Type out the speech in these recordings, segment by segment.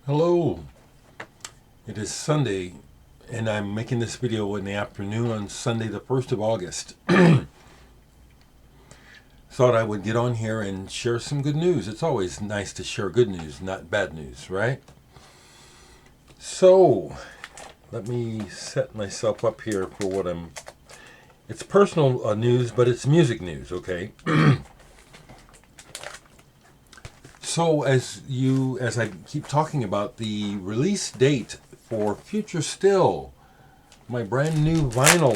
Hello, it is Sunday, and I'm making this video in the afternoon on Sunday, the 1st of August. Thought I would get on here and share some good news. It's always nice to share good news, not bad news, right? So, let me set myself up here for what I'm. It's personal news, but it's music news, okay? So, as I keep talking about the release date for Future Still, my brand new vinyl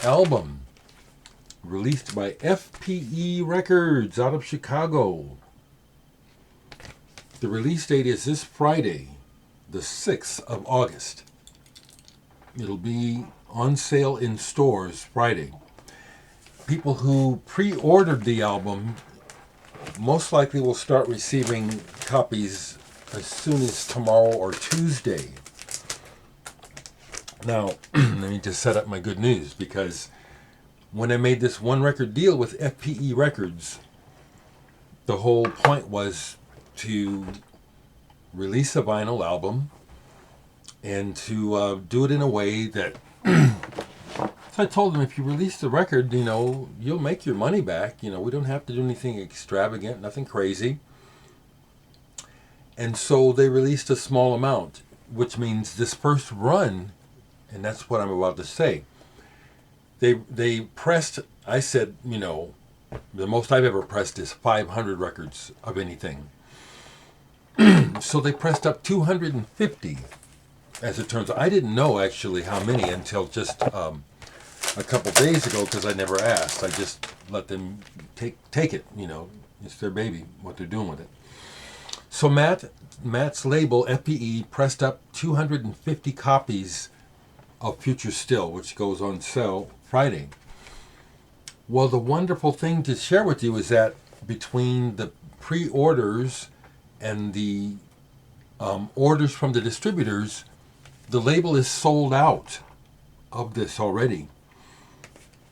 album released by FPE Records out of Chicago. The release date is this Friday, the 6th of August. It'll be on sale in stores Friday. People who pre-ordered the album most likely will start receiving copies as soon as tomorrow or Tuesday. Now, let me just set up my good news, because when I made this one record deal with FPE Records, the whole point was to release a vinyl album and to do it in a way that so I told them, if you release the record, you'll make your money back. We don't have to do anything extravagant, nothing crazy. And so they released a small amount, which means this first run, and that's what I'm about to say, they pressed, I said, the most I've ever pressed is 500 records of anything. So they pressed up 250, as it turns out. I didn't know actually how many until just a couple days ago, because I never asked. I just let them take it. It's their baby, what they're doing with it. So Matt's label, FPE, pressed up 250 copies of Future Still, which goes on sale Friday. Well, the wonderful thing to share with you is that between the pre-orders and the orders from the distributors, the label is sold out of this already.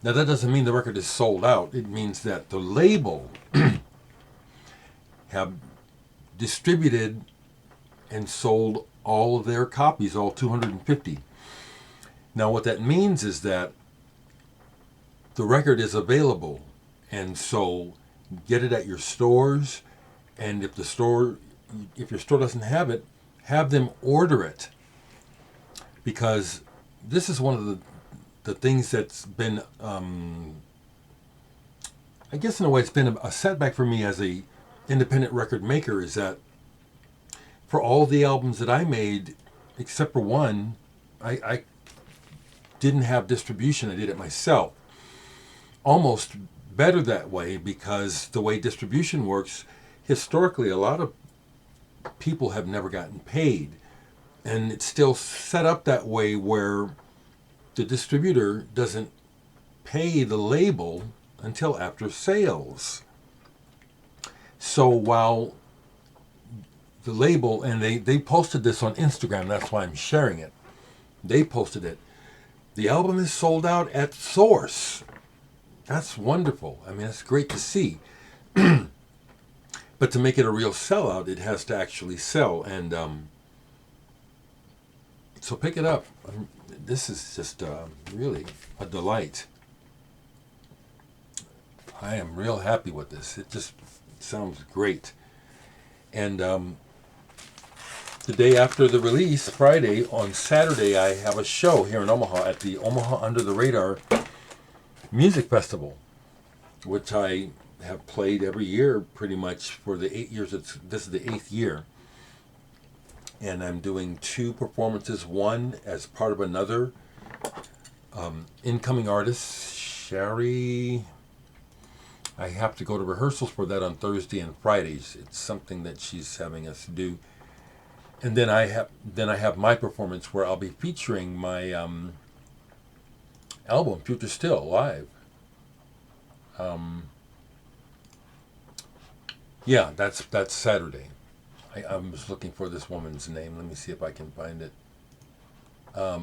Now, that doesn't mean the record is sold out. It means that the label have distributed and sold all of their copies, all 250. Now, what that means is that the record is available, and so get it at your stores, and if your store doesn't have it, have them order it, because this is one of the things that's been, I guess in a way it's been a setback for me as a independent record maker, is that for all the albums that I made, except for one, I didn't have distribution. I did it myself. Almost better that way, because the way distribution works, historically, a lot of people have never gotten paid. And it's still set up that way where the distributor doesn't pay the label until after sales. So while the label, and they posted this on Instagram, that's why I'm sharing it. They posted it. The album is sold out at source. That's wonderful. I mean, that's great to see. But to make it a real sellout, it has to actually sell. And so pick it up. This is just really a delight. I am real happy with this. It just sounds great. And the day after the release, Friday, on Saturday, I have a show here in Omaha at the Omaha Under the Radar Music Festival, which I have played every year pretty much for the 8 years. This is the 8th year. And I'm doing 2 performances, one as part of another incoming artist, Sherry. I have to go to rehearsals for that on Thursday and Fridays. It's something that she's having us do. And then I have my performance where I'll be featuring my album, Future Still, live. Yeah, that's Saturday. I was looking for this woman's name. Let me see if I can find it. We're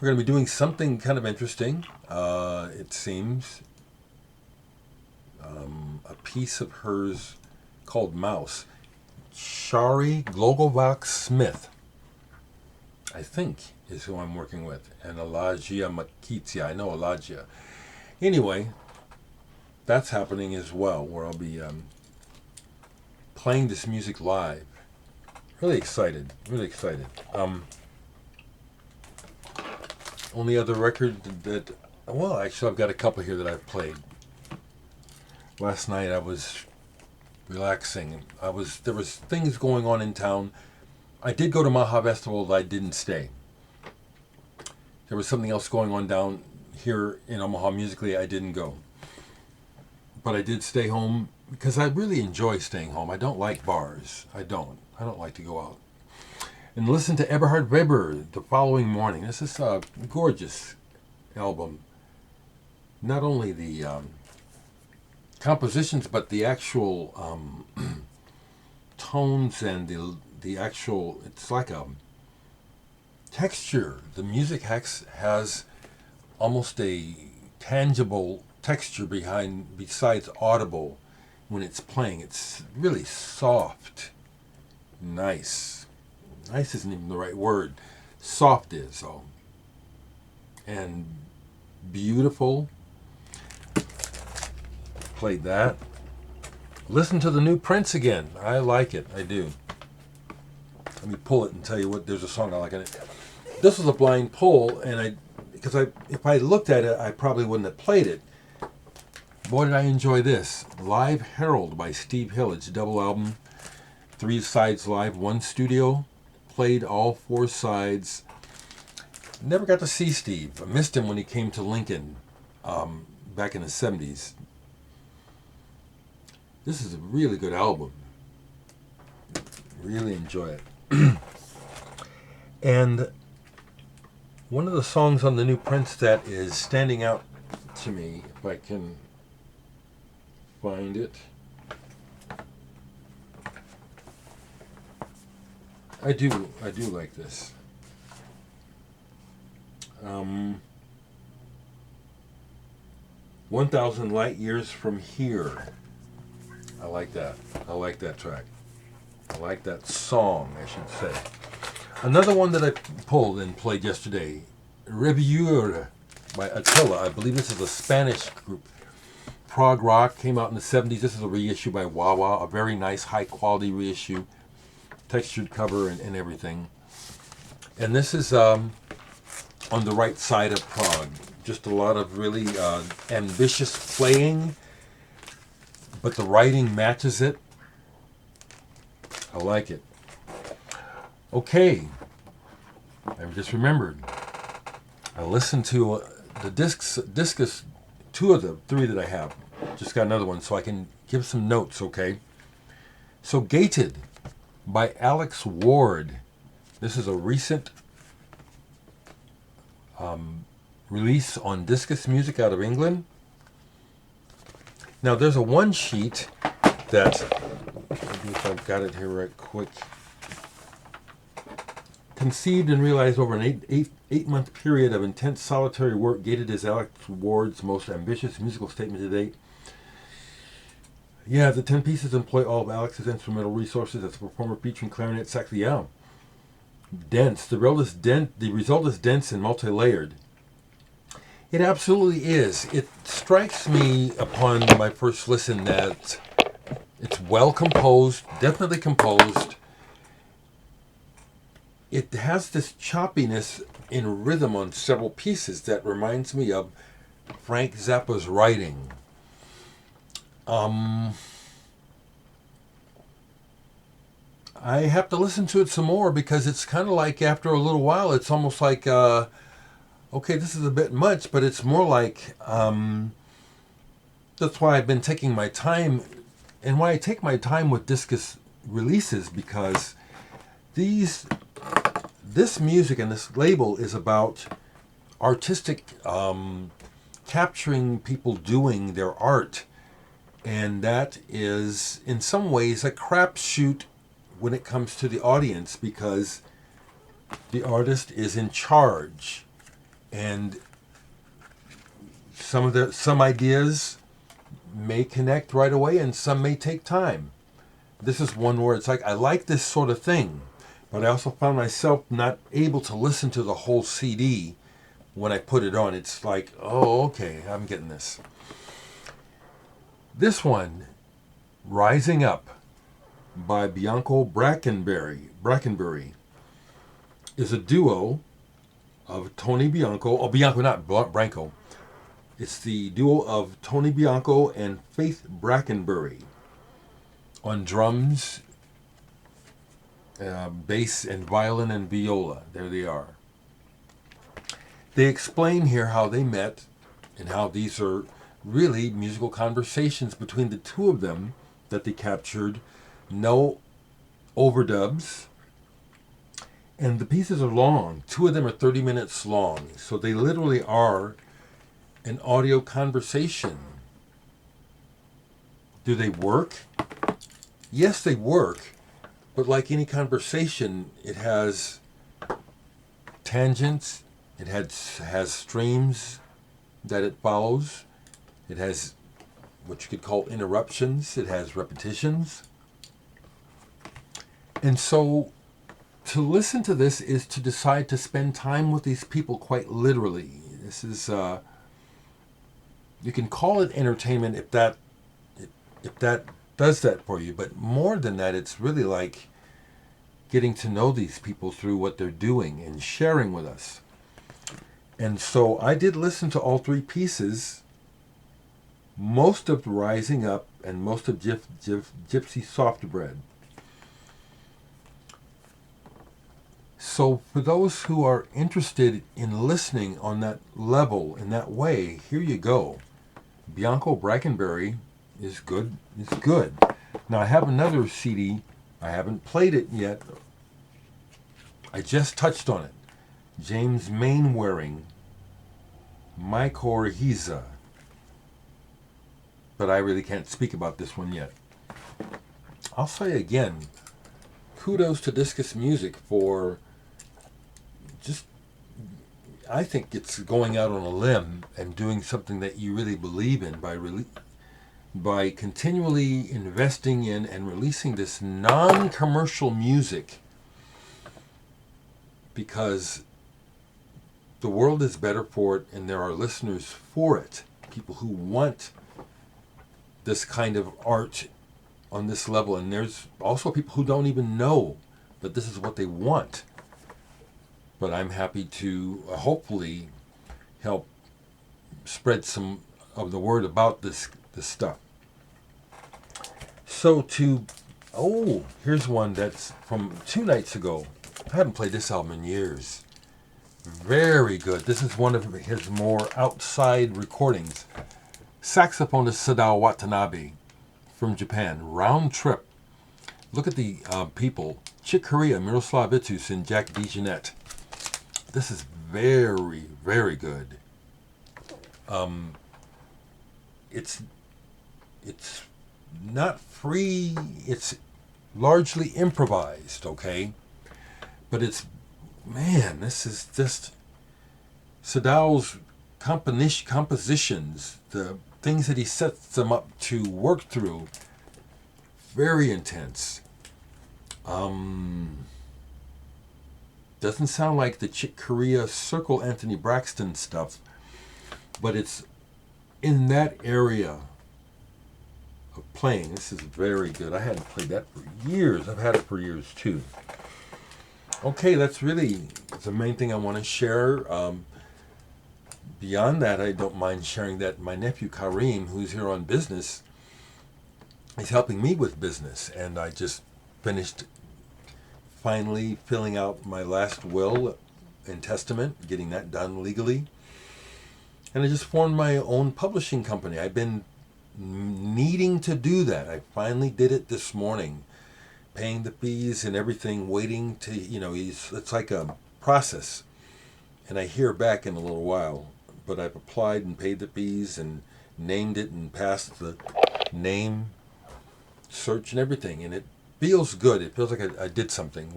going to be doing something kind of interesting, it seems. A piece of hers called Mouse. Shari Glogovac Smith, I think, is who I'm working with, and Elagia Makitsia. I know Elagia. Anyway, that's happening as well, where I'll be playing this music live. Really excited, really excited. Only other record that, well, actually I've got a couple here that I've played. Last night I was relaxing. There was things going on in town. I did go to Omaha Festival, but I didn't stay. There was something else going on down here in Omaha musically. I didn't go. But I did stay home because I really enjoy staying home. I don't like bars. I don't like to go out. And listen to Eberhard Weber the following morning. This is a gorgeous album. Not only the compositions, but the actual tones and the actual, it's like a texture. The music has almost a tangible texture besides audible when it's playing. It's really soft, nice. Nice isn't even the right word. Soft is, though. And beautiful. Played that. Listen to the new Prince again. I like it. I do. Let me pull it and tell you what. There's a song I like in it. This was a blind pull, and if I looked at it, I probably wouldn't have played it. Boy, did I enjoy this. Live Herald by Steve Hillage. Double album. 3 sides live, 1 studio. Played all 4 sides. Never got to see Steve. I missed him when he came to Lincoln back in the 70s. This is a really good album. Really enjoy it. And one of the songs on the new Prince that is standing out to me, if I can find it. I do like this. 1,000 Light Years from Here. I like that. I like that track. I like that song, I should say. Another one that I pulled and played yesterday, Reviure by Atila. I believe this is a Spanish group. Prog rock, came out in the 70s. This is a reissue by Wawa, a very nice, high-quality reissue. Textured cover and everything. And this is on the right side of prog. Just a lot of really ambitious playing, but the writing matches it. I like it. Okay, I just remembered. I listened to the discus, 2 of the 3 that I have. Just got another one, so I can give some notes, okay? So, Gated by Alex Ward. This is a recent release on Discus Music out of England. Now, there's a one sheet that, maybe if I've got it here right quick. Conceived and realized over an eight-month period of intense solitary work, Gated is Alex Ward's most ambitious musical statement to date. Yeah, the 10 pieces employ all of Alex's instrumental resources as a performer featuring clarinet, sax. Yeah. Dense. The result is dense and multi-layered. It absolutely is. It strikes me upon my first listen that it's well composed, definitely composed. It has this choppiness in rhythm on several pieces that reminds me of Frank Zappa's writing. I have to listen to it some more because it's kind of like after a little while, it's almost like, okay, this is a bit much, but it's more like, that's why I've been taking my time, and why I take my time with discus releases, because this music and this label is about artistic, capturing people doing their art. And that is, in some ways, a crapshoot when it comes to the audience, because the artist is in charge. And some ideas may connect right away and some may take time. this is one where it's like, I like this sort of thing, but I also found myself not able to listen to the whole CD when I put it on. It's like, oh, okay, I'm getting this. This one, Rising Up by Bianco Brackenbury, is a duo of Tony Bianco, oh, Bianco, not Branco. It's the duo of Tony Bianco and Faith Brackenbury on drums, bass, and violin and viola. There they are. They explain here how they met and how these are really musical conversations between the two of them that they captured. No overdubs. And the pieces are long. Two of them are 30 minutes long. So they literally are an audio conversation. Do they work? Yes, they work. But like any conversation, it has tangents. It has streams that it follows. It has what you could call interruptions. It has repetitions. And so to listen to this is to decide to spend time with these people quite literally. This is, you can call it entertainment if that does that for you. But more than that, it's really like getting to know these people through what they're doing and sharing with us. And so I did listen to all three pieces, most of Rising Up and most of Gypsy Soft Bread. So for those who are interested in listening on that level, in that way, here you go. Bianco Brackenbury is good. It's good. Now I have another CD. I haven't played it yet. I just touched on it. James Mainwaring, Mycorrhiza. But I really can't speak about this one yet. I'll say again, kudos to Discus Music for just, I think it's going out on a limb and doing something that you really believe in by continually investing in and releasing this non-commercial music, because the world is better for it and there are listeners for it, people who want this kind of art on this level, and there's also people who don't even know that this is what they want. But I'm happy to hopefully help spread some of the word about this stuff. So here's one that's from 2 nights ago. I haven't played this album in years. Very good. This is one of his more outside recordings. Saxophonist Sadao Watanabe from Japan. Round trip. Look at the people. Chick Corea, Miroslav Vitus, and Jack DeJohnette. This is very, very good. It's not free. It's largely improvised, okay? But this is just Sadao's compositions, the things that he sets them up to work through, very intense. Doesn't sound like the Chick Corea Circle Anthony Braxton stuff, but it's in that area of playing. This is very good. I hadn't played that for years. I've had it for years too. Okay, that's really the main thing I want to share. Beyond that, I don't mind sharing that my nephew Kareem, who's here on business, is helping me with business. And I just finished finally filling out my last will and testament, getting that done legally. And I just formed my own publishing company. I've been needing to do that. I finally did it this morning, paying the fees and everything, waiting to, it's like a process. And I hear back in a little while. But I've applied and paid the fees and named it and passed the name search and everything. And it feels good. It feels like I did something,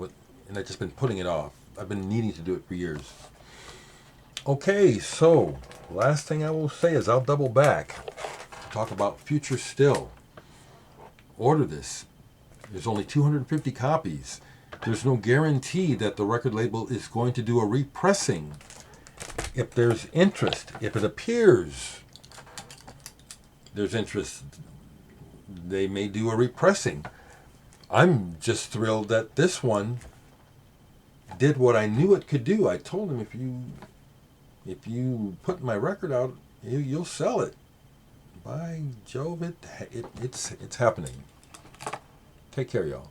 and I've just been putting it off. I've been needing to do it for years. Okay, so last thing I will say is I'll double back to talk about Future Still. Order this. There's only 250 copies. There's no guarantee that the record label is going to do a repressing. If there's interest, if it appears there's interest, they may do a repressing. I'm just thrilled that this one did what I knew it could do. I told him, if you put my record out, you'll sell it. By Jove, it's happening. Take care, y'all.